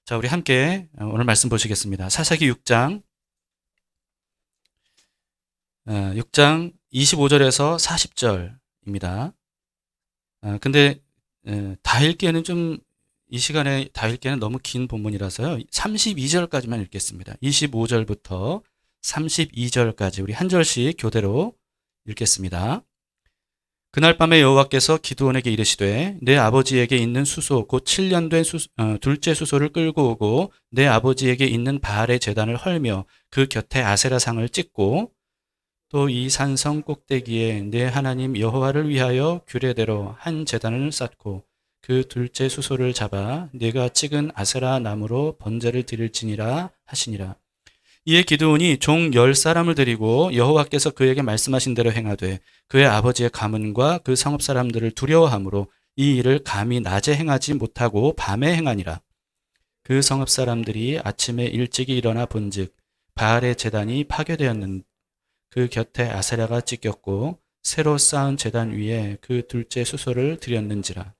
자, 우리 함께 오늘 말씀 보시겠습니다. 사사기 6장 25절에서 40절입니다. 근데 다 읽기에는 이 시간에 다 읽기에는 너무 긴 본문이라서요. 32절까지만 읽겠습니다. 25절부터 32절까지 우리 한 절씩 교대로 읽겠습니다. 그날 밤에 여호와께서 기드온에게 이르시되 내 아버지에게 있는 수소 곧 7년 된 둘째 수소를 끌고 오고 내 아버지에게 있는 바알의 제단을 헐며 그 곁에 아세라상을 찍고 또 이 산성 꼭대기에 내 하나님 여호와를 위하여 규례대로 한 제단을 쌓고 그 둘째 수소를 잡아 네가 찍은 아세라 나무로 번제를 드릴지니라 하시니라. 이에 기드온이 종 10사람을 데리고 여호와께서 그에게 말씀하신 대로 행하되 그의 아버지의 가문과 그 성읍 사람들을 두려워하므로 이 일을 감히 낮에 행하지 못하고 밤에 행하니라. 그 성읍 사람들이 아침에 일찍이 일어나 본즉 바알의 제단이 파괴되었는 그 곁에 아세라가 찢겼고 새로 쌓은 제단 위에 그 둘째 수소를 드렸는지라.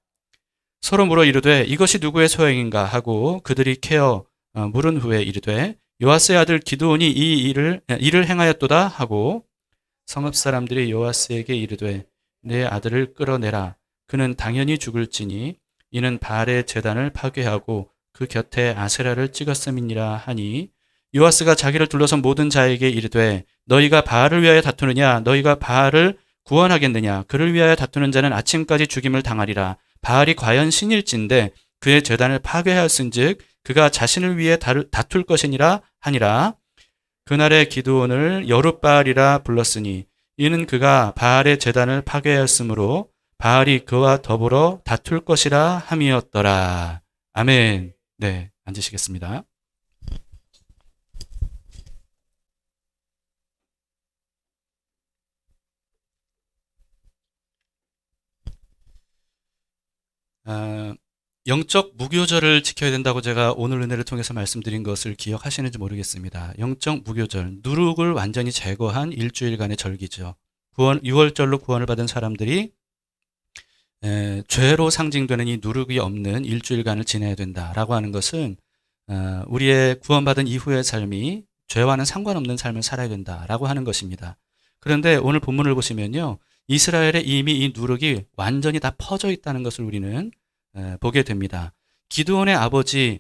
서로 물어 이르되 이것이 누구의 소행인가 하고 그들이 캐어 물은 후에 이르되 요아스의 아들 기드온이 이 일을 행하였도다 하고 성읍 사람들이 요아스에게 이르되 내 아들을 끌어내라. 그는 당연히 죽을지니 이는 바알의 제단을 파괴하고 그 곁에 아세라를 찍었음이니라 하니 요아스가 자기를 둘러선 모든 자에게 이르되 너희가 바알을 위하여 다투느냐 너희가 바알을 구원하겠느냐 그를 위하여 다투는 자는 아침까지 죽임을 당하리라. 바알이 과연 신일진데 그의 제단을 파괴하였은즉 그가 자신을 위해 다툴 것이니라 하니라. 그날에 기드온을 여룻바알이라 불렀으니 이는 그가 바알의 제단을 파괴하였으므로 바알이 그와 더불어 다툴 것이라 함이었더라. 아멘. 네, 앉으시겠습니다. 영적 무교절을 지켜야 된다고 제가 오늘 은혜를 통해서 말씀드린 것을 기억하시는지 모르겠습니다. 영적 무교절, 누룩을 완전히 제거한 일주일간의 절기죠. 6월절로 구원을 받은 사람들이 죄로 상징되는 이 누룩이 없는 일주일간을 지내야 된다라고 하는 것은 우리의 구원받은 이후의 삶이 죄와는 상관없는 삶을 살아야 된다라고 하는 것입니다. 그런데 오늘 본문을 보시면요. 이스라엘에 이미 이 누룩이 완전히 다 퍼져 있다는 것을 우리는 보게 됩니다. 기드온의 아버지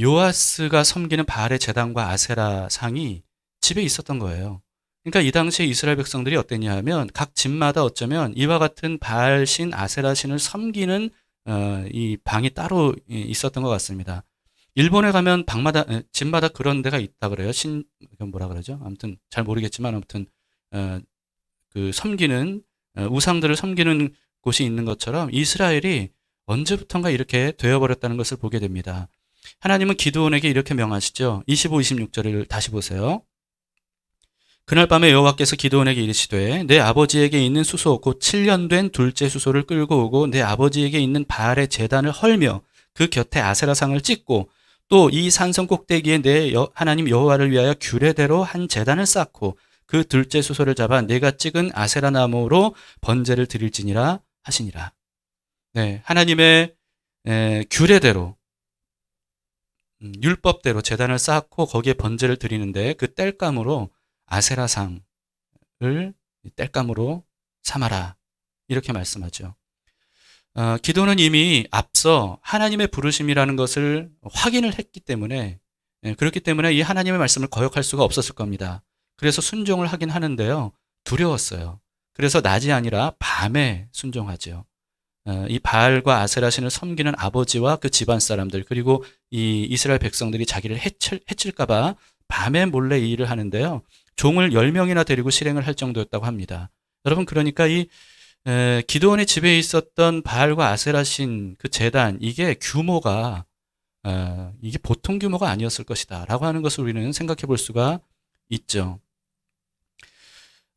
요아스가 섬기는 바알의 제단과 아세라 상이 집에 있었던 거예요. 그러니까 이 당시에 이스라엘 백성들이 어땠냐 하면 각 집마다 어쩌면 이와 같은 바알 신, 아세라 신을 섬기는 이 방이 따로 있었던 것 같습니다. 일본에 가면 방마다 집마다 그런 데가 있다 그래요. 뭐라 그러죠? 아무튼 잘 모르겠지만 아무튼 그 섬기는 우상들을 섬기는 곳이 있는 것처럼 이스라엘이 언제부턴가 이렇게 되어버렸다는 것을 보게 됩니다. 하나님은 기드온에게 이렇게 명하시죠. 25, 26절을 다시 보세요. 그날 밤에 여호와께서 기드온에게 이르시되 내 아버지에게 있는 수소 곧 7년 된 둘째 수소를 끌고 오고 내 아버지에게 있는 바알의 제단을 헐며 그 곁에 아세라상을 찍고 또 이 산성 꼭대기에 내 하나님 여호와를 위하여 규례대로 한 제단을 쌓고 그 둘째 수소를 잡아 내가 찍은 아세라 나무로 번제를 드릴지니라 하시니라. 네, 하나님의 규례대로 율법대로 제단을 쌓고 거기에 번제를 드리는데 그 땔감으로 아세라상을 땔감으로 삼아라 이렇게 말씀하죠. 기도는 이미 앞서 하나님의 부르심이라는 것을 확인을 했기 때문에 그렇기 때문에 이 하나님의 말씀을 거역할 수가 없었을 겁니다. 그래서 순종을 하긴 하는데요. 두려웠어요. 그래서 낮이 아니라 밤에 순종하죠. 이 바알과 아세라 신을 섬기는 아버지와 그 집안 사람들 그리고 이 이스라엘 백성들이 자기를 해칠까봐 밤에 몰래 이 일을 하는데요. 종을 10명이나 데리고 실행을 할 정도였다고 합니다. 여러분 그러니까 이 기드온의 집에 있었던 바알과 아세라 신 그 제단 이게 규모가 이게 보통 규모가 아니었을 것이다 라고 하는 것을 우리는 생각해 볼 수가 있죠.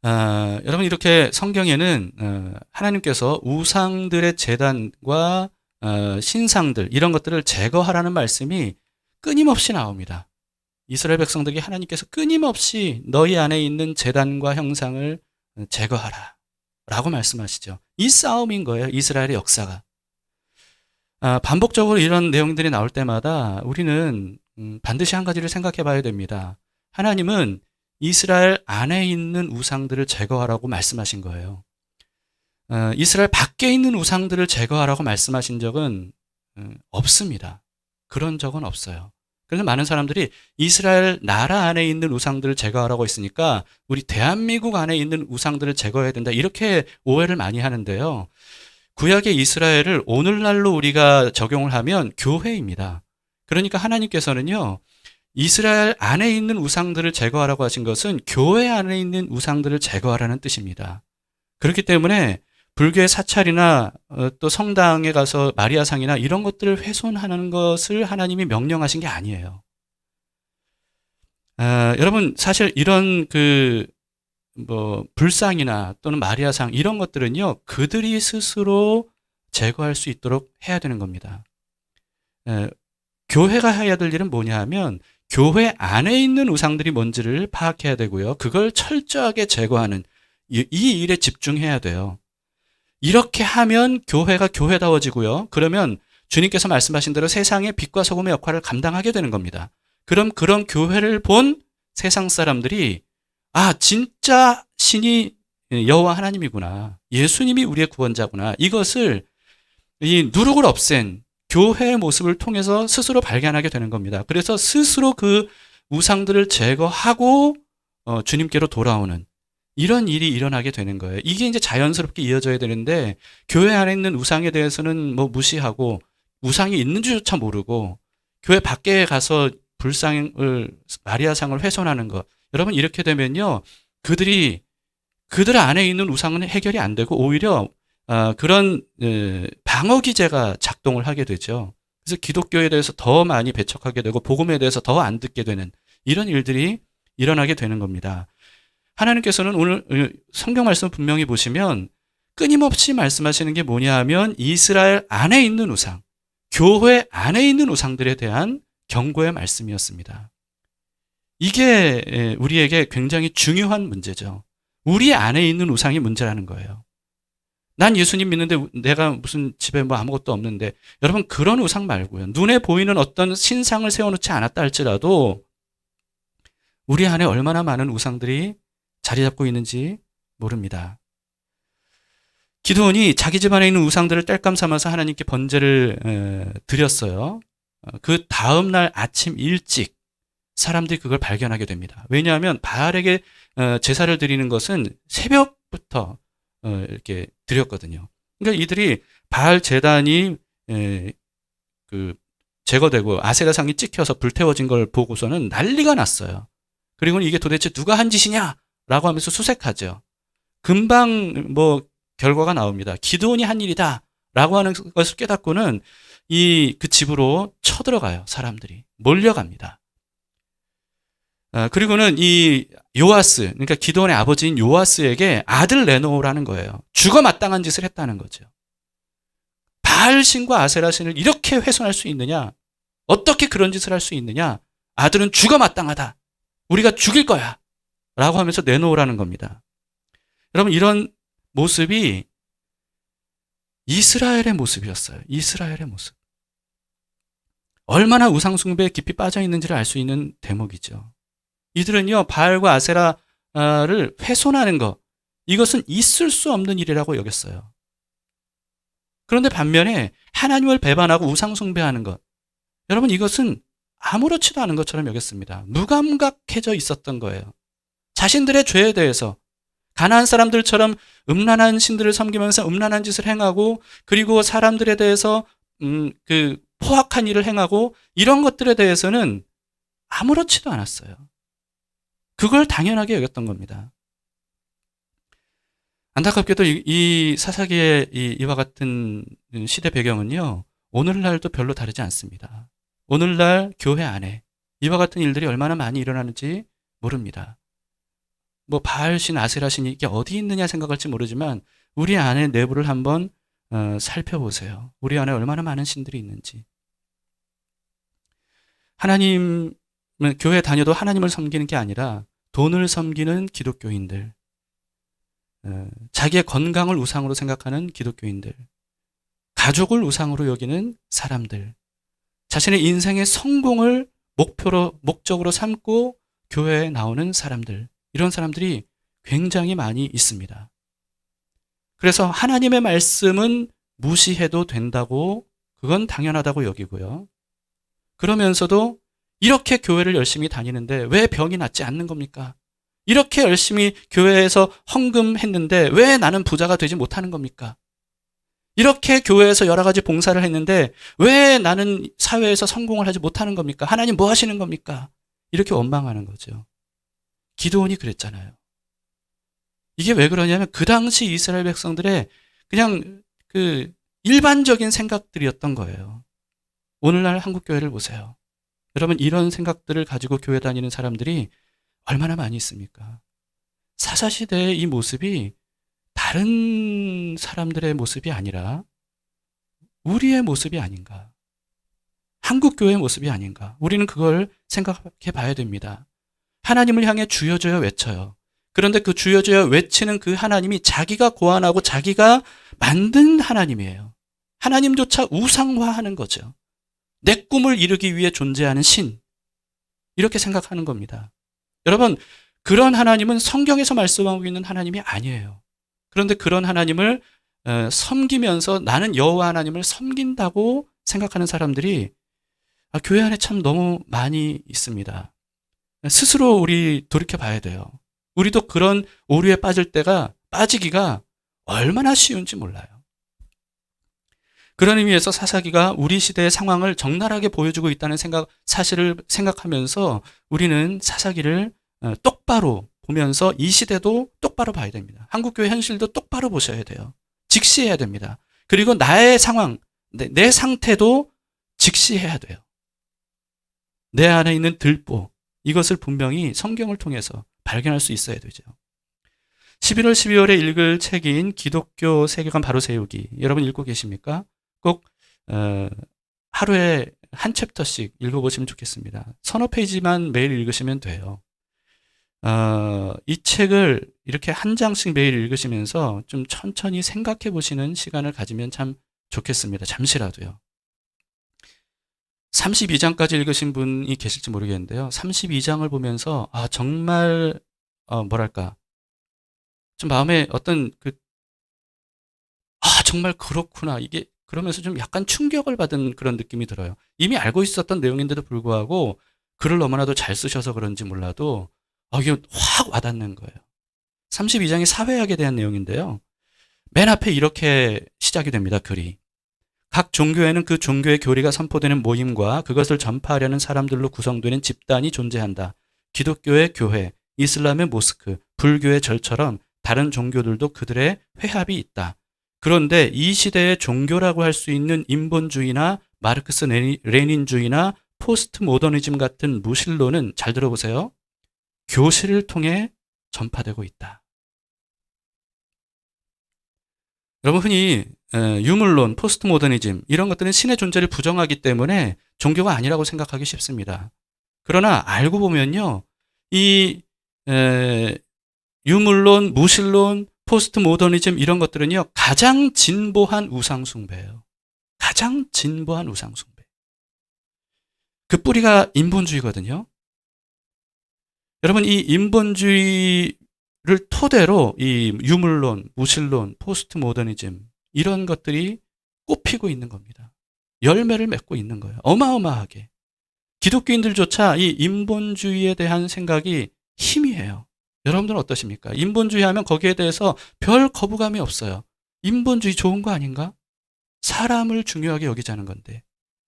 여러분 이렇게 성경에는 하나님께서 우상들의 제단과 신상들 이런 것들을 제거하라는 말씀이 끊임없이 나옵니다. 이스라엘 백성들이 하나님께서 끊임없이 너희 안에 있는 제단과 형상을 제거하라 라고 말씀하시죠. 이 싸움인 거예요. 이스라엘의 역사가. 반복적으로 이런 내용들이 나올 때마다 우리는 반드시 한 가지를 생각해 봐야 됩니다. 하나님은 이스라엘 안에 있는 우상들을 제거하라고 말씀하신 거예요. 이스라엘 밖에 있는 우상들을 제거하라고 말씀하신 적은 없습니다. 그런 적은 없어요. 그래서 많은 사람들이 이스라엘 나라 안에 있는 우상들을 제거하라고 했으니까 우리 대한민국 안에 있는 우상들을 제거해야 된다, 이렇게 오해를 많이 하는데요. 구약의 이스라엘을 오늘날로 우리가 적용을 하면 교회입니다. 그러니까 하나님께서는요, 이스라엘 안에 있는 우상들을 제거하라고 하신 것은 교회 안에 있는 우상들을 제거하라는 뜻입니다. 그렇기 때문에 불교의 사찰이나 또 성당에 가서 마리아상이나 이런 것들을 훼손하는 것을 하나님이 명령하신 게 아니에요. 여러분, 사실 이런 불상이나 또는 마리아상 이런 것들은요, 그들이 스스로 제거할 수 있도록 해야 되는 겁니다. 교회가 해야 될 일은 뭐냐 하면 교회 안에 있는 우상들이 뭔지를 파악해야 되고요. 그걸 철저하게 제거하는 이 일에 집중해야 돼요. 이렇게 하면 교회가 교회다워지고요. 그러면 주님께서 말씀하신 대로 세상의 빛과 소금의 역할을 감당하게 되는 겁니다. 그럼 그런 교회를 본 세상 사람들이 진짜 신이 여호와 하나님이구나, 예수님이 우리의 구원자구나, 이것을 이 누룩을 없앤 교회의 모습을 통해서 스스로 발견하게 되는 겁니다. 그래서 스스로 그 우상들을 제거하고 주님께로 돌아오는 이런 일이 일어나게 되는 거예요. 이게 이제 자연스럽게 이어져야 되는데, 교회 안에 있는 우상에 대해서는 무시하고 우상이 있는 줄조차 모르고 교회 밖에 가서 불상을, 마리아상을 훼손하는 것, 여러분, 이렇게 되면요, 그들 안에 있는 우상은 해결이 안 되고 오히려 그런 방어 기제가 작동을 하게 되죠. 그래서 기독교에 대해서 더 많이 배척하게 되고 복음에 대해서 더 안 듣게 되는 이런 일들이 일어나게 되는 겁니다. 하나님께서는 오늘 성경 말씀 분명히 보시면 끊임없이 말씀하시는 게 뭐냐 하면 이스라엘 안에 있는 우상, 교회 안에 있는 우상들에 대한 경고의 말씀이었습니다. 이게 우리에게 굉장히 중요한 문제죠. 우리 안에 있는 우상이 문제라는 거예요. 난 예수님 믿는데 내가 무슨 집에 아무것도 없는데, 여러분, 그런 우상 말고요, 눈에 보이는 어떤 신상을 세워놓지 않았다 할지라도 우리 안에 얼마나 많은 우상들이 자리 잡고 있는지 모릅니다. 기드온이 자기 집안에 있는 우상들을 땔감 삼아서 하나님께 번제를 드렸어요. 그 다음날 아침 일찍 사람들이 그걸 발견하게 됩니다. 왜냐하면 바알에게 제사를 드리는 것은 새벽부터 이렇게 드렸거든요. 그러니까 이들이 바알 제단이 제거되고 아세라상이 찍혀서 불태워진 걸 보고서는 난리가 났어요. 그리고 이게 도대체 누가 한 짓이냐라고 하면서 수색하죠. 금방 결과가 나옵니다. 기드온이 한 일이다라고 하는 것을 깨닫고는 그 집으로 쳐들어가요. 사람들이 몰려갑니다. 그리고는 이 요아스, 그러니까 기드온의 아버지인 요아스에게 아들 내놓으라는 거예요. 죽어 마땅한 짓을 했다는 거죠. 바알 신과 아세라 신을 이렇게 훼손할 수 있느냐? 어떻게 그런 짓을 할 수 있느냐? 아들은 죽어 마땅하다. 우리가 죽일 거야. 라고 하면서 내놓으라는 겁니다. 여러분, 이런 모습이 이스라엘의 모습이었어요. 이스라엘의 모습. 얼마나 우상숭배에 깊이 빠져 있는지를 알 수 있는 대목이죠. 이들은요, 바알과 아세라를 훼손하는 것, 이것은 있을 수 없는 일이라고 여겼어요. 그런데 반면에 하나님을 배반하고 우상숭배하는 것, 여러분, 이것은 아무렇지도 않은 것처럼 여겼습니다. 무감각해져 있었던 거예요. 자신들의 죄에 대해서 가나안 사람들처럼 음란한 신들을 섬기면서 음란한 짓을 행하고, 그리고 사람들에 대해서 포악한 일을 행하고, 이런 것들에 대해서는 아무렇지도 않았어요. 그걸 당연하게 여겼던 겁니다. 안타깝게도 이 사사기의 이와 같은 시대 배경은요, 오늘날도 별로 다르지 않습니다. 오늘날 교회 안에 이와 같은 일들이 얼마나 많이 일어나는지 모릅니다. 바알신, 아세라신 이게 어디 있느냐 생각할지 모르지만 우리 안의 내부를 한번 살펴보세요. 우리 안에 얼마나 많은 신들이 있는지. 교회 다녀도 하나님을 섬기는 게 아니라 돈을 섬기는 기독교인들, 자기의 건강을 우상으로 생각하는 기독교인들, 가족을 우상으로 여기는 사람들, 자신의 인생의 성공을 목적으로 삼고 교회에 나오는 사람들, 이런 사람들이 굉장히 많이 있습니다. 그래서 하나님의 말씀은 무시해도 된다고, 그건 당연하다고 여기고요. 그러면서도 이렇게 교회를 열심히 다니는데 왜 병이 낫지 않는 겁니까? 이렇게 열심히 교회에서 헌금했는데 왜 나는 부자가 되지 못하는 겁니까? 이렇게 교회에서 여러 가지 봉사를 했는데 왜 나는 사회에서 성공을 하지 못하는 겁니까? 하나님 뭐 하시는 겁니까? 이렇게 원망하는 거죠. 기드온이 그랬잖아요. 이게 왜 그러냐면 그 당시 이스라엘 백성들의 그냥 그 일반적인 생각들이었던 거예요. 오늘날 한국 교회를 보세요. 여러분, 이런 생각들을 가지고 교회 다니는 사람들이 얼마나 많이 있습니까? 사사시대의 이 모습이 다른 사람들의 모습이 아니라 우리의 모습이 아닌가? 한국 교회의 모습이 아닌가? 우리는 그걸 생각해 봐야 됩니다. 하나님을 향해 주여주여 외쳐요. 그런데 그 주여주여 외치는 그 하나님이 자기가 고안하고 자기가 만든 하나님이에요. 하나님조차 우상화하는 거죠. 내 꿈을 이루기 위해 존재하는 신, 이렇게 생각하는 겁니다. 여러분, 그런 하나님은 성경에서 말씀하고 있는 하나님이 아니에요. 그런데 그런 하나님을 섬기면서 나는 여호와 하나님을 섬긴다고 생각하는 사람들이 교회 안에 참 너무 많이 있습니다. 스스로 우리 돌이켜 봐야 돼요. 우리도 그런 오류에 빠지기가 얼마나 쉬운지 몰라요. 그런 의미에서 사사기가 우리 시대의 상황을 적나라하게 보여주고 있다는 사실을 생각하면서 우리는 사사기를 똑바로 보면서 이 시대도 똑바로 봐야 됩니다. 한국교회 현실도 똑바로 보셔야 돼요. 직시해야 됩니다. 그리고 나의 상황, 내 상태도 직시해야 돼요. 내 안에 있는 들보, 이것을 분명히 성경을 통해서 발견할 수 있어야 되죠. 11월 12월에 읽을 책인 기독교 세계관 바로 세우기, 여러분 읽고 계십니까? 꼭 하루에 한 챕터씩 읽어보시면 좋겠습니다. 서너 페이지만 매일 읽으시면 돼요. 이 책을 이렇게 한 장씩 매일 읽으시면서 좀 천천히 생각해 보시는 시간을 가지면 참 좋겠습니다. 잠시라도요. 32장까지 읽으신 분이 계실지 모르겠는데요. 32장을 보면서 정말 뭐랄까 좀 마음에 어떤 정말 그렇구나, 이게 그러면서 좀 약간 충격을 받은 그런 느낌이 들어요. 이미 알고 있었던 내용인데도 불구하고 글을 너무나도 잘 쓰셔서 그런지 몰라도 이게 확 와닿는 거예요. 32장이 사회학에 대한 내용인데요. 맨 앞에 이렇게 시작이 됩니다. 글이. 각 종교에는 그 종교의 교리가 선포되는 모임과 그것을 전파하려는 사람들로 구성되는 집단이 존재한다. 기독교의 교회, 이슬람의 모스크, 불교의 절처럼 다른 종교들도 그들의 회합이 있다. 그런데 이 시대의 종교라고 할 수 있는 인본주의나 마르크스 레닌주의나 포스트 모더니즘 같은 무신론은, 잘 들어보세요, 교실을 통해 전파되고 있다. 여러분, 흔히 유물론, 포스트 모더니즘 이런 것들은 신의 존재를 부정하기 때문에 종교가 아니라고 생각하기 쉽습니다. 그러나 알고 보면요, 이 유물론, 무신론, 포스트 모더니즘 이런 것들은요, 가장 진보한 우상 숭배예요. 가장 진보한 우상 숭배. 그 뿌리가 인본주의거든요. 여러분, 이 인본주의를 토대로 이 유물론, 무신론, 포스트 모더니즘 이런 것들이 꽃피고 있는 겁니다. 열매를 맺고 있는 거예요. 어마어마하게. 기독교인들조차 이 인본주의에 대한 생각이 희미해요. 여러분들은 어떠십니까? 인본주의 하면 거기에 대해서 별 거부감이 없어요. 인본주의 좋은 거 아닌가? 사람을 중요하게 여기자는 건데.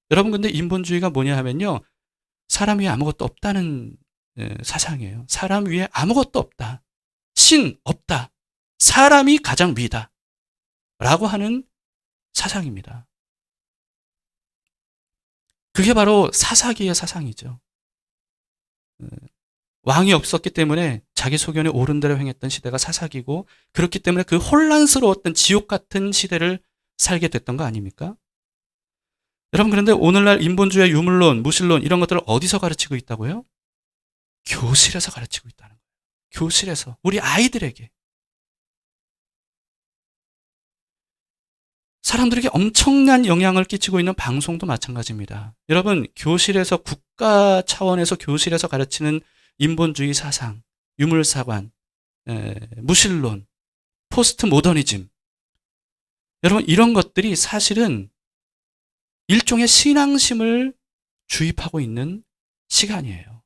여러분, 근데 인본주의가 뭐냐 하면요, 사람 위에 아무것도 없다는 사상이에요. 사람 위에 아무것도 없다. 신 없다. 사람이 가장 위다. 라고 하는 사상입니다. 그게 바로 사사기의 사상이죠. 왕이 없었기 때문에 자기 소견에 옳은 대로 행했던 시대가 사사기고, 그렇기 때문에 그 혼란스러웠던 지옥 같은 시대를 살게 됐던 거 아닙니까? 여러분, 그런데 오늘날 인본주의, 유물론, 무신론 이런 것들을 어디서 가르치고 있다고요? 교실에서 가르치고 있다는 거예요. 교실에서. 우리 아이들에게. 사람들에게 엄청난 영향을 끼치고 있는 방송도 마찬가지입니다. 여러분, 교실에서 국가 차원에서 교실에서 가르치는 인본주의 사상, 유물사관, 무신론, 포스트 모더니즘, 여러분 이런 것들이 사실은 일종의 신앙심을 주입하고 있는 시간이에요.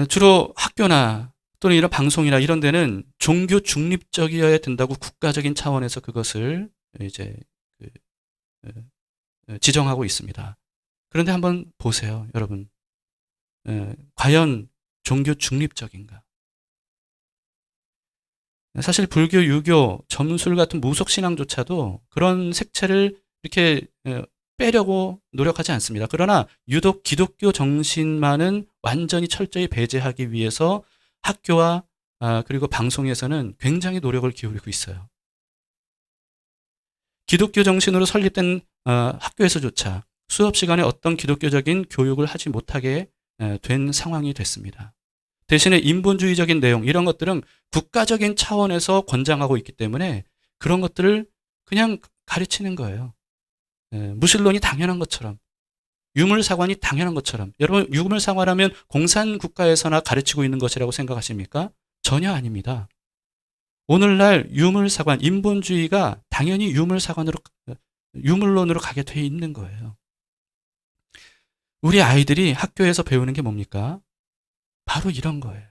주로 학교나 또는 이런 방송이나 이런 데는 종교 중립적이어야 된다고 국가적인 차원에서 그것을 이제 지정하고 있습니다. 그런데 한번 보세요, 여러분. 과연 종교 중립적인가? 사실 불교, 유교, 점술 같은 무속 신앙조차도 그런 색채를 이렇게 빼려고 노력하지 않습니다. 그러나 유독 기독교 정신만은 완전히 철저히 배제하기 위해서 학교와 그리고 방송에서는 굉장히 노력을 기울이고 있어요. 기독교 정신으로 설립된 학교에서조차 수업 시간에 어떤 기독교적인 교육을 하지 못하게 된 상황이 됐습니다. 대신에 인본주의적인 내용 이런 것들은 국가적인 차원에서 권장하고 있기 때문에 그런 것들을 그냥 가르치는 거예요. 무신론이 당연한 것처럼, 유물사관이 당연한 것처럼. 여러분, 유물사관하면 공산국가에서나 가르치고 있는 것이라고 생각하십니까? 전혀 아닙니다. 오늘날 유물사관, 인본주의가 당연히 유물론으로 가게 돼 있는 거예요. 우리 아이들이 학교에서 배우는 게 뭡니까? 바로 이런 거예요.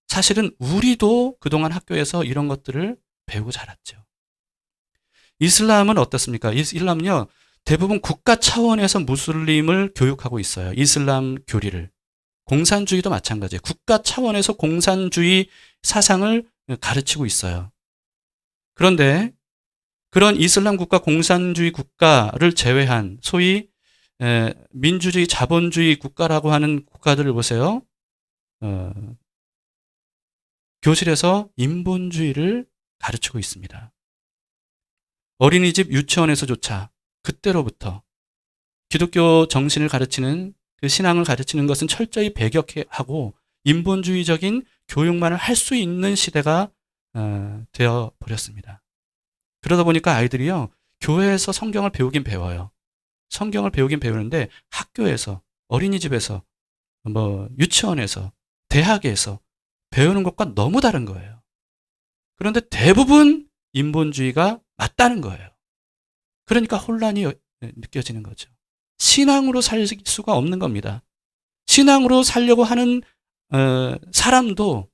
사실은 우리도 그동안 학교에서 이런 것들을 배우고 자랐죠. 이슬람은 어떻습니까? 이슬람은요, 대부분 국가 차원에서 무슬림을 교육하고 있어요. 이슬람 교리를. 공산주의도 마찬가지예요. 국가 차원에서 공산주의 사상을 가르치고 있어요. 그런데 그런 이슬람 국가, 공산주의 국가를 제외한 소위 민주주의, 자본주의 국가라고 하는 국가들을 보세요. 교실에서 인본주의를 가르치고 있습니다. 어린이집, 유치원에서조차 그때로부터 기독교 정신을 가르치는 그 신앙을 가르치는 것은 철저히 배격하고 인본주의적인 교육만을 할 수 있는 시대가 되어 버렸습니다. 그러다 보니까 아이들이요, 교회에서 성경을 배우긴 배워요. 성경을 배우긴 배우는데 학교에서, 어린이집에서, 유치원에서, 대학에서 배우는 것과 너무 다른 거예요. 그런데 대부분 인본주의가 맞다는 거예요. 그러니까 혼란이 느껴지는 거죠. 신앙으로 살 수가 없는 겁니다. 신앙으로 살려고 하는 사람도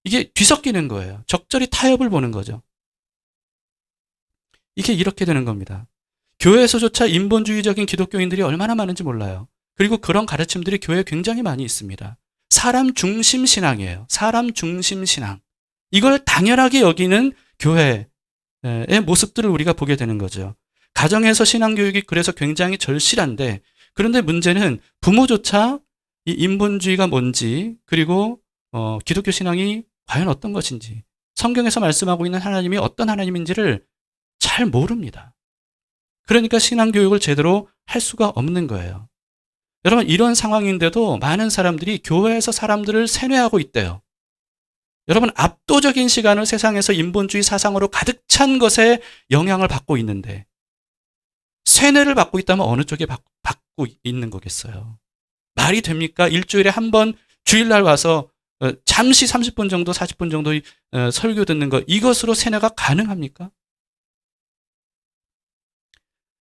이게 뒤섞이는 거예요. 적절히 타협을 보는 거죠. 이게 이렇게 되는 겁니다. 교회에서조차 인본주의적인 기독교인들이 얼마나 많은지 몰라요. 그리고 그런 가르침들이 교회에 굉장히 많이 있습니다. 사람 중심 신앙이에요. 사람 중심 신앙. 이걸 당연하게 여기는 교회의 모습들을 우리가 보게 되는 거죠. 가정에서 신앙교육이 그래서 굉장히 절실한데, 그런데 문제는 부모조차 이 인본주의가 뭔지, 그리고 기독교 신앙이 과연 어떤 것인지, 성경에서 말씀하고 있는 하나님이 어떤 하나님인지를 잘 모릅니다. 그러니까 신앙교육을 제대로 할 수가 없는 거예요. 여러분, 이런 상황인데도 많은 사람들이 교회에서 사람들을 세뇌하고 있대요. 여러분, 압도적인 시간을 세상에서 인본주의 사상으로 가득 찬 것에 영향을 받고 있는데, 세뇌를 받고 있다면 어느 쪽에 받고 있는 거겠어요? 말이 됩니까? 일주일에 한 번 주일날 와서 잠시 30분 정도, 40분 정도 설교 듣는 것, 이것으로 세뇌가 가능합니까?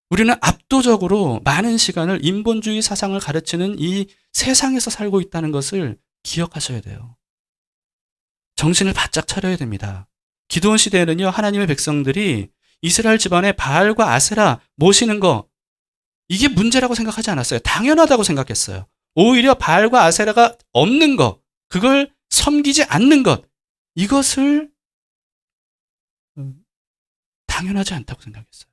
우리는 압도적으로 많은 시간을 인본주의 사상을 가르치는 이 세상에서 살고 있다는 것을 기억하셔야 돼요. 정신을 바짝 차려야 됩니다. 기드온 시대에는요, 하나님의 백성들이 이스라엘 집안에 바알과 아세라 모시는 거, 이게 문제라고 생각하지 않았어요. 당연하다고 생각했어요. 오히려 바알과 아세라가 없는 것, 그걸 섬기지 않는 것, 이것을 당연하지 않다고 생각했어요.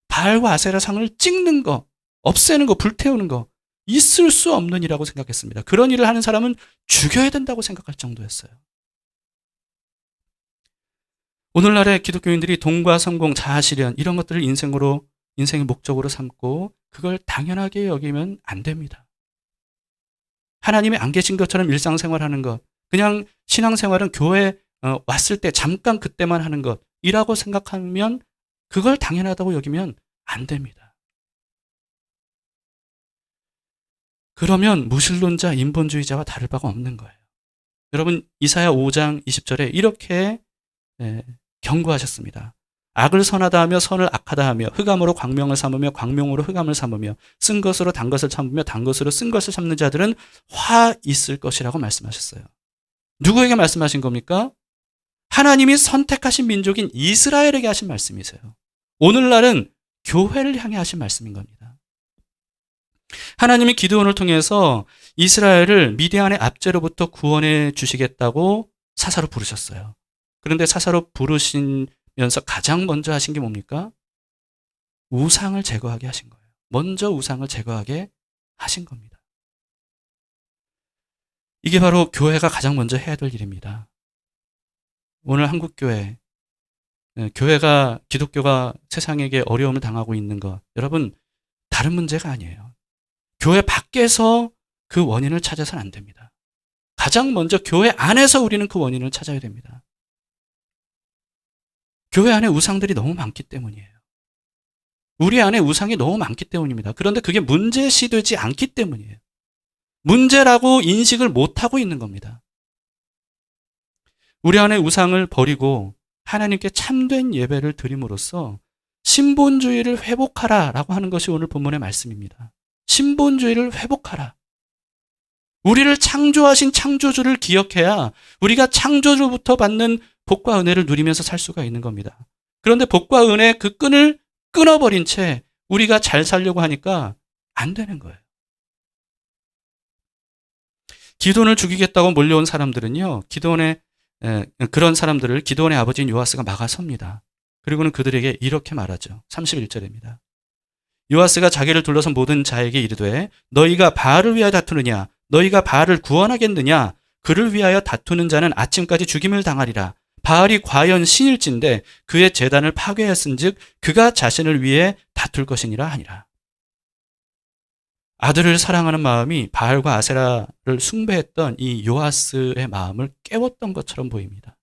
바알과 아세라 상을 찍는 거, 없애는 거, 불태우는 거, 있을 수 없는 일이라고 생각했습니다. 그런 일을 하는 사람은 죽여야 된다고 생각할 정도였어요. 오늘날의 기독교인들이 돈과 성공, 자아실현 이런 것들을 인생의 목적으로 삼고 그걸 당연하게 여기면 안 됩니다. 하나님이 안 계신 것처럼 일상생활하는 것, 그냥 신앙생활은 교회 왔을 때 잠깐 그때만 하는 것이라고 생각하면 그걸 당연하다고 여기면 안 됩니다. 그러면 무신론자, 인본주의자와 다를 바가 없는 거예요. 여러분 이사야 5장 20절에 이렇게 경고하셨습니다. 악을 선하다 하며 선을 악하다 하며 흑암으로 광명을 삼으며 광명으로 흑암을 삼으며 쓴 것으로 단 것을 참으며 단 것으로 쓴 것을 참는 자들은 화 있을 것이라고 말씀하셨어요. 누구에게 말씀하신 겁니까? 하나님이 선택하신 민족인 이스라엘에게 하신 말씀이세요. 오늘날은 교회를 향해 하신 말씀인 겁니다. 하나님이 기드온을 통해서 이스라엘을 미디안의 압제로부터 구원해 주시겠다고 사사로 부르셨어요. 그런데 사사로 부르시면서 가장 먼저 하신 게 뭡니까? 우상을 제거하게 하신 거예요. 먼저 우상을 제거하게 하신 겁니다. 이게 바로 교회가 가장 먼저 해야 될 일입니다. 오늘 한국교회, 교회가, 기독교가 세상에게 어려움을 당하고 있는 것, 여러분, 다른 문제가 아니에요. 교회 밖에서 그 원인을 찾아서는 안 됩니다. 가장 먼저 교회 안에서 우리는 그 원인을 찾아야 됩니다. 교회 안에 우상들이 너무 많기 때문이에요. 우리 안에 우상이 너무 많기 때문입니다. 그런데 그게 문제시되지 않기 때문이에요. 문제라고 인식을 못하고 있는 겁니다. 우리 안에 우상을 버리고 하나님께 참된 예배를 드림으로써 신본주의를 회복하라라고 하는 것이 오늘 본문의 말씀입니다. 신본주의를 회복하라. 우리를 창조하신 창조주를 기억해야 우리가 창조주로부터 받는 복과 은혜를 누리면서 살 수가 있는 겁니다. 그런데 복과 은혜 그 끈을 끊어버린 채 우리가 잘 살려고 하니까 안 되는 거예요. 기드온을 죽이겠다고 몰려온 사람들은요, 그런 사람들을 기드온의 아버지인 요아스가 막아섭니다. 그리고는 그들에게 이렇게 말하죠. 31절입니다. 요아스가 자기를 둘러선 모든 자에게 이르되 너희가 바알을 위하여 다투느냐? 너희가 바알을 구원하겠느냐? 그를 위하여 다투는 자는 아침까지 죽임을 당하리라. 바알이 과연 신일진데 그의 제단을 파괴하였은즉 그가 자신을 위해 다툴 것이니라 하니라. 아들을 사랑하는 마음이 바알과 아세라를 숭배했던 이 요아스의 마음을 깨웠던 것처럼 보입니다.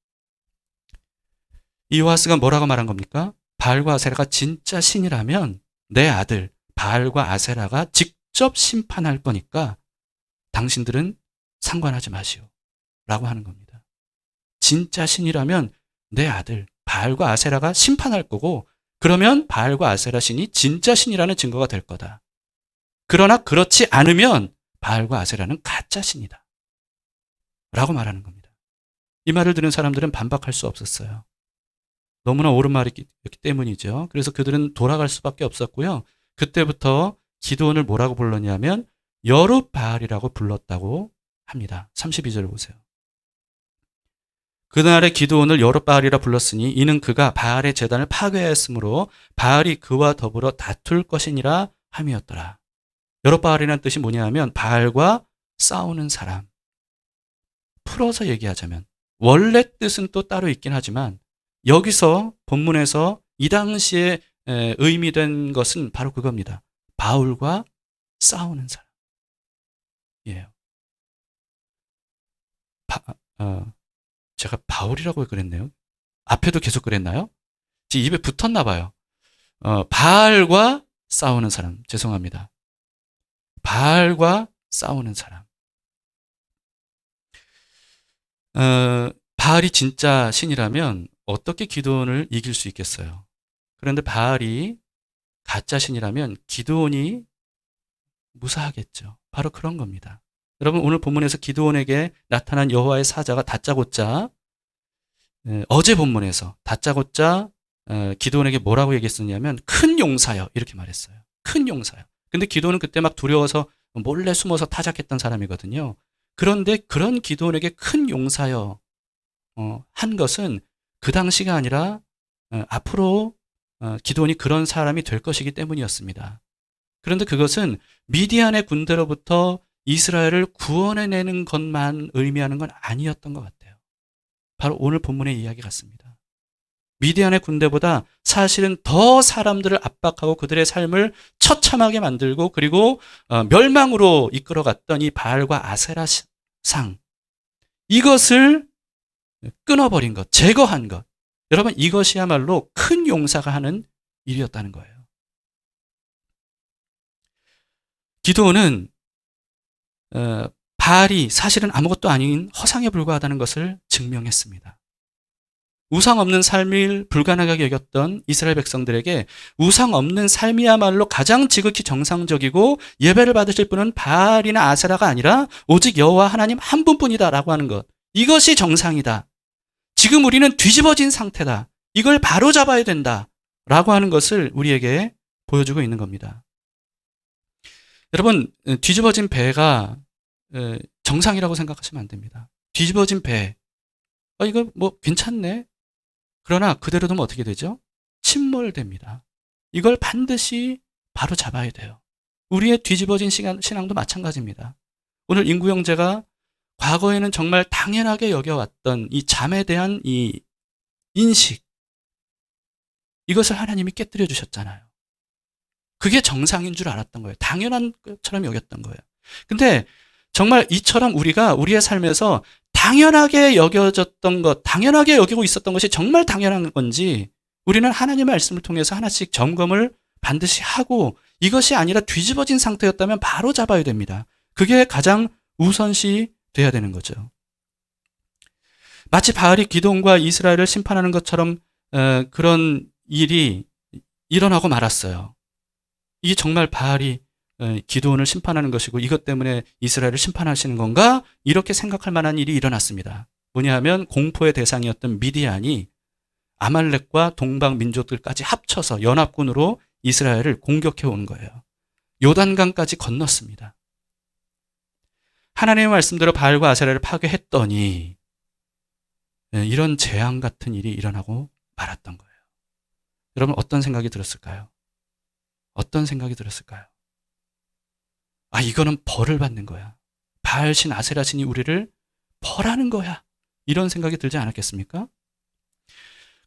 이 요아스가 뭐라고 말한 겁니까? 바알과 아세라가 진짜 신이라면 내 아들 바알과 아세라가 직접 심판할 거니까 당신들은 상관하지 마시오 라고 하는 겁니다. 진짜 신이라면 내 아들 바알과 아세라가 심판할 거고 그러면 바알과 아세라 신이 진짜 신이라는 증거가 될 거다. 그러나 그렇지 않으면 바알과 아세라는 가짜 신이다 라고 말하는 겁니다. 이 말을 들은 사람들은 반박할 수 없었어요. 너무나 옳은 말이기 때문이죠. 그래서 그들은 돌아갈 수밖에 없었고요. 그때부터 기드온을 뭐라고 불렀냐면 여룻바알이라고 불렀다고 합니다. 32절 보세요. 그날에 기드온을 여룻바알이라 불렀으니 이는 그가 바알의 제단을 파괴하였으므로 바알이 그와 더불어 다툴 것이니라 함이었더라. 여룻바알이라는 뜻이 뭐냐 하면 바알과 싸우는 사람. 풀어서 얘기하자면 원래 뜻은 또 따로 있긴 하지만 여기서 본문에서 이 당시에 의미된 것은 바로 그겁니다. 바울과 싸우는 사람이에요. 제가 바울이라고 그랬네요. 앞에도 계속 그랬나요? 지금 입에 붙었나 봐요. 바알과 싸우는 사람. 죄송합니다. 바알과 싸우는 사람. 바알이 진짜 신이라면 어떻게 기드온을 이길 수 있겠어요? 그런데 바알이 가짜 신이라면 기드온이 무사하겠죠. 바로 그런 겁니다. 여러분 오늘 본문에서 기드온에게 나타난 여호와의 사자가 다짜고짜 어제 본문에서 다짜고짜 기드온에게 뭐라고 얘기했었냐면 큰 용사여 이렇게 말했어요. 큰 용사여. 근데 기드온은 그때 막 두려워서 몰래 숨어서 타작했던 사람이거든요. 그런데 그런 기드온에게 큰 용사여 한 것은 그 당시가 아니라 앞으로 기드온이 그런 사람이 될 것이기 때문이었습니다. 그런데 그것은 미디안의 군대로부터 이스라엘을 구원해내는 것만 의미하는 건 아니었던 것 같아요. 바로 오늘 본문의 이야기 같습니다. 미디안의 군대보다 사실은 더 사람들을 압박하고 그들의 삶을 처참하게 만들고 그리고 멸망으로 이끌어갔던 이 바알과 아세라 상 이것을 끊어버린 것, 제거한 것. 여러분, 이것이야말로 큰 용사가 하는 일이었다는 거예요. 기드온은 바알이 사실은 아무것도 아닌 허상에 불과하다는 것을 증명했습니다. 우상 없는 삶을 불가능하게 여겼던 이스라엘 백성들에게 우상 없는 삶이야말로 가장 지극히 정상적이고 예배를 받으실 분은 바알이나 아세라가 아니라 오직 여호와 하나님 한 분뿐이다라고 하는 것. 이것이 정상이다. 지금 우리는 뒤집어진 상태다. 이걸 바로잡아야 된다라고 하는 것을 우리에게 보여주고 있는 겁니다. 여러분, 뒤집어진 배가 정상이라고 생각하시면 안 됩니다. 뒤집어진 배, 이거 뭐 괜찮네. 그러나 그대로 두면 어떻게 되죠? 침몰됩니다. 이걸 반드시 바로 잡아야 돼요. 우리의 뒤집어진 신앙도 마찬가지입니다. 오늘 인구 형제가 과거에는 정말 당연하게 여겨왔던 이 잠에 대한 이 인식, 이것을 하나님이 깨뜨려 주셨잖아요. 그게 정상인 줄 알았던 거예요. 당연한 것처럼 여겼던 거예요. 근데 정말 이처럼 우리가 우리의 삶에서 당연하게 여겨졌던 것, 당연하게 여기고 있었던 것이 정말 당연한 건지 우리는 하나님의 말씀을 통해서 하나씩 점검을 반드시 하고 이것이 아니라 뒤집어진 상태였다면 바로 잡아야 됩니다. 그게 가장 우선시 돼야 되는 거죠. 마치 바알이 기드온과 이스라엘을 심판하는 것처럼 그런 일이 일어나고 말았어요. 이게 정말 바알이 기드온을 심판하는 것이고 이것 때문에 이스라엘을 심판하시는 건가? 이렇게 생각할 만한 일이 일어났습니다. 뭐냐 하면 공포의 대상이었던 미디안이 아말렉과 동방 민족들까지 합쳐서 연합군으로 이스라엘을 공격해 온 거예요. 요단강까지 건넜습니다. 하나님의 말씀대로 바알과 아세라를 파괴했더니 이런 재앙 같은 일이 일어나고 말았던 거예요. 여러분, 어떤 생각이 들었을까요? 어떤 생각이 들었을까요? 이거는 벌을 받는 거야. 바알신 아세라신이 우리를 벌하는 거야. 이런 생각이 들지 않았겠습니까?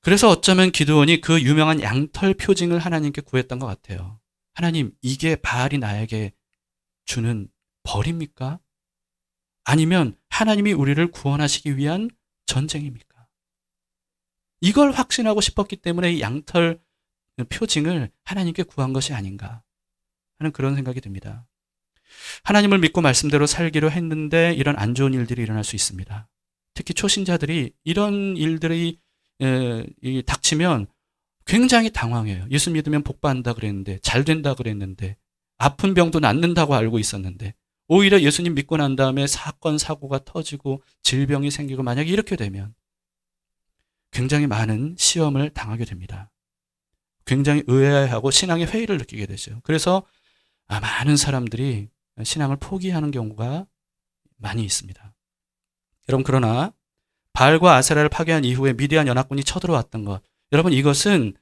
그래서 어쩌면 기드온이 그 유명한 양털 표징을 하나님께 구했던 것 같아요. 하나님, 이게 바알이 나에게 주는 벌입니까? 아니면 하나님이 우리를 구원하시기 위한 전쟁입니까? 이걸 확신하고 싶었기 때문에 이 양털 표징을 하나님께 구한 것이 아닌가 하는 그런 생각이 듭니다. 하나님을 믿고 말씀대로 살기로 했는데 이런 안 좋은 일들이 일어날 수 있습니다. 특히 초신자들이 이런 일들이 닥치면 굉장히 당황해요. 예수 믿으면 복 받는다 그랬는데, 잘 된다 그랬는데, 아픈 병도 낫는다고 알고 있었는데, 오히려 예수님 믿고 난 다음에 사건, 사고가 터지고 질병이 생기고 만약에 이렇게 되면 굉장히 많은 시험을 당하게 됩니다. 굉장히 의아해하고 신앙의 회의를 느끼게 되죠. 그래서 많은 사람들이 신앙을 포기하는 경우가 많이 있습니다. 여러분, 그러나 바알과 아세라를 파괴한 이후에 미디안 연합군이 쳐들어왔던 것, 여러분, 이것은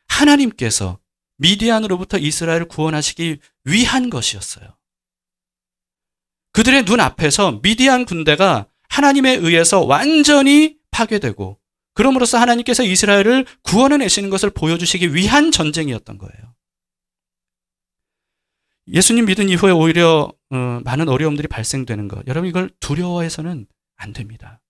하나님께서 미디안으로부터 이스라엘을 구원하시기 위한 것이었어요. 그들의 눈 앞에서 미디안 군대가 하나님에 의해서 완전히 파괴되고 그럼으로써 하나님께서 이스라엘을 구원해내시는 것을 보여주시기 위한 전쟁이었던 거예요. 예수님 믿은 이후에 오히려 많은 어려움들이 발생되는 것, 여러분, 이걸 두려워해서는 안 됩니다.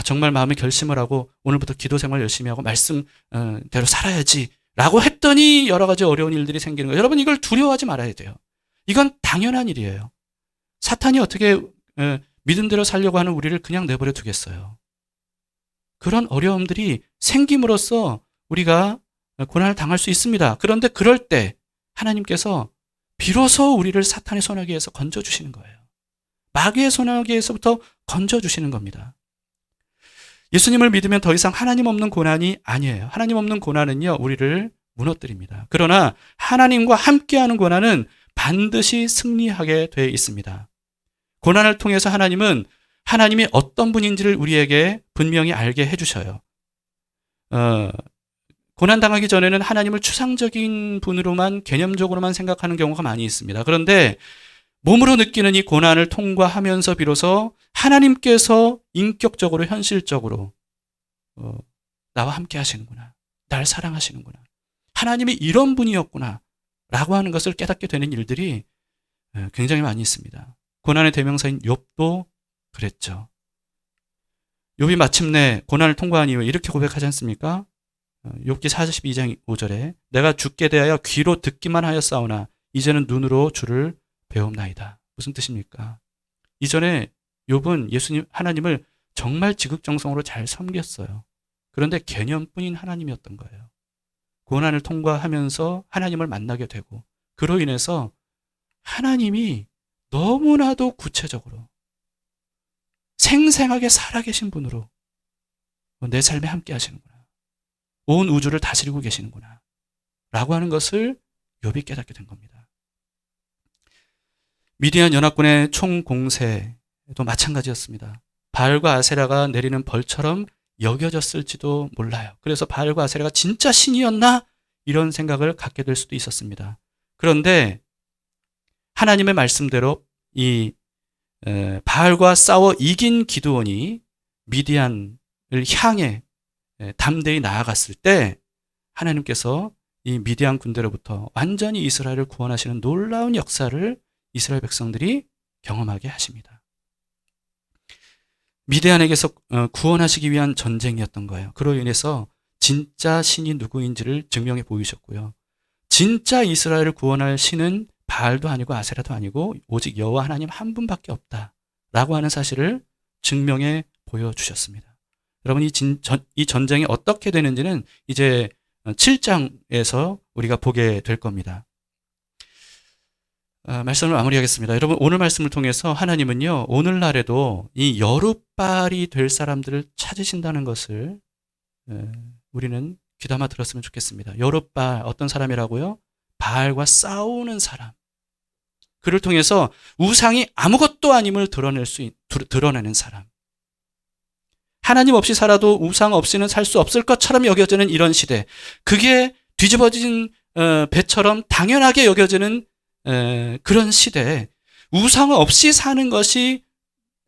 정말 마음에 결심을 하고 오늘부터 기도 생활 열심히 하고 말씀대로 살아야지 라고 했더니 여러 가지 어려운 일들이 생기는 거예요. 여러분, 이걸 두려워하지 말아야 돼요. 이건 당연한 일이에요. 사탄이 어떻게 믿음대로 살려고 하는 우리를 그냥 내버려 두겠어요. 그런 어려움들이 생김으로써 우리가 고난을 당할 수 있습니다. 그런데 그럴 때 하나님께서 비로소 우리를 사탄의 손아귀에서 건져주시는 거예요. 마귀의 손아귀에서부터 건져주시는 겁니다. 예수님을 믿으면 더 이상 하나님 없는 고난이 아니에요. 하나님 없는 고난은요, 우리를 무너뜨립니다. 그러나 하나님과 함께하는 고난은 반드시 승리하게 되어 있습니다. 고난을 통해서 하나님은 하나님이 어떤 분인지를 우리에게 분명히 알게 해주셔요. 고난당하기 전에는 하나님을 추상적인 분으로만, 개념적으로만 생각하는 경우가 많이 있습니다. 그런데 몸으로 느끼는 이 고난을 통과하면서 비로소 하나님께서 인격적으로, 현실적으로 나와 함께 하시는구나, 날 사랑하시는구나, 하나님이 이런 분이었구나 라고 하는 것을 깨닫게 되는 일들이 굉장히 많이 있습니다. 고난의 대명사인 욥도 그랬죠. 욥이 마침내 고난을 통과한 이후에 이렇게 고백하지 않습니까? 욥기 42장 5절에 내가 주께 대하여 귀로 듣기만 하였사오나 이제는 눈으로 주를 배움나이다. 무슨 뜻입니까? 이전에 욥은 예수님 하나님을 정말 지극정성으로 잘 섬겼어요. 그런데 개념뿐인 하나님이었던 거예요. 고난을 통과하면서 하나님을 만나게 되고 그로 인해서 하나님이 너무나도 구체적으로 생생하게 살아계신 분으로 내 삶에 함께 하시는구나. 온 우주를 다스리고 계시는구나. 라고 하는 것을 욥이 깨닫게 된 겁니다. 미디안 연합군의 총공세도 마찬가지였습니다. 바알과 아세라가 내리는 벌처럼 여겨졌을지도 몰라요. 그래서 바알과 아세라가 진짜 신이었나? 이런 생각을 갖게 될 수도 있었습니다. 그런데 하나님의 말씀대로 이 바알과 싸워 이긴 기드온이 미디안을 향해 담대히 나아갔을 때 하나님께서 이 미디안 군대로부터 완전히 이스라엘을 구원하시는 놀라운 역사를 이스라엘 백성들이 경험하게 하십니다. 미디안에게서 구원하시기 위한 전쟁이었던 거예요. 그로 인해서 진짜 신이 누구인지를 증명해 보이셨고요. 진짜 이스라엘을 구원할 신은 바알도 아니고 아세라도 아니고 오직 여호와 하나님 한 분밖에 없다라고 하는 사실을 증명해 보여주셨습니다. 여러분 이 전쟁이 어떻게 되는지는 이제 7장에서 우리가 보게 될 겁니다. 말씀을 마무리하겠습니다. 여러분 오늘 말씀을 통해서 하나님은요 오늘날에도 이 여룻발이 될 사람들을 찾으신다는 것을 우리는 귀담아 들었으면 좋겠습니다. 여룻발 어떤 사람이라고요? 바알과 싸우는 사람. 그를 통해서 우상이 아무것도 아님을 드러내는 사람. 하나님 없이 살아도 우상 없이는 살 수 없을 것처럼 여겨지는 이런 시대. 그게 뒤집어진 배처럼 당연하게 여겨지는 그런 시대에 우상 없이 사는 것이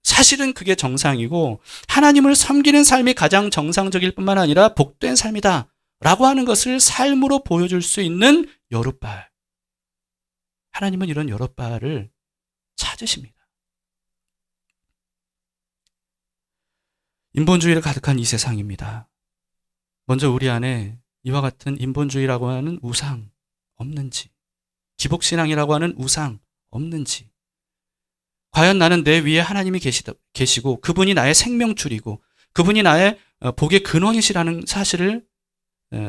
사실은 그게 정상이고 하나님을 섬기는 삶이 가장 정상적일 뿐만 아니라 복된 삶이다 라고 하는 것을 삶으로 보여줄 수 있는 여룻발. 하나님은 이런 여룻발을 찾으십니다. 인본주의를 가득한 이 세상입니다. 먼저 우리 안에 이와 같은 인본주의라고 하는 우상 없는지, 기복신앙이라고 하는 우상 없는지, 과연 나는 내 위에 하나님이 계시고 그분이 나의 생명줄이고 그분이 나의 복의 근원이시라는 사실을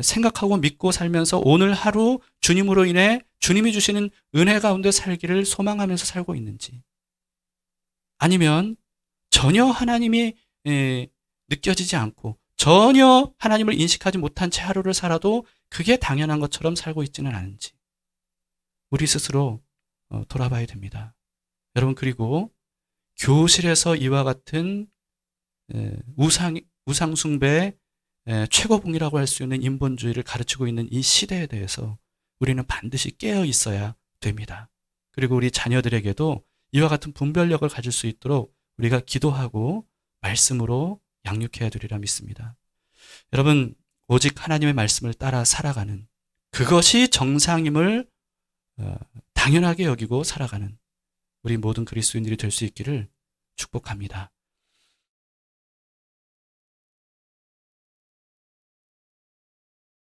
생각하고 믿고 살면서 오늘 하루 주님으로 인해 주님이 주시는 은혜 가운데 살기를 소망하면서 살고 있는지, 아니면 전혀 하나님이 느껴지지 않고 전혀 하나님을 인식하지 못한 채 하루를 살아도 그게 당연한 것처럼 살고 있지는 않은지 우리 스스로 돌아봐야 됩니다. 여러분, 그리고 교실에서 이와 같은 우상 숭배의 최고봉이라고 할 수 있는 인본주의를 가르치고 있는 이 시대에 대해서 우리는 반드시 깨어 있어야 됩니다. 그리고 우리 자녀들에게도 이와 같은 분별력을 가질 수 있도록 우리가 기도하고 말씀으로 양육해야 되리라 믿습니다. 여러분, 오직 하나님의 말씀을 따라 살아가는 그것이 정상임을 당연하게 여기고 살아가는 우리 모든 그리스도인들이 될 수 있기를 축복합니다.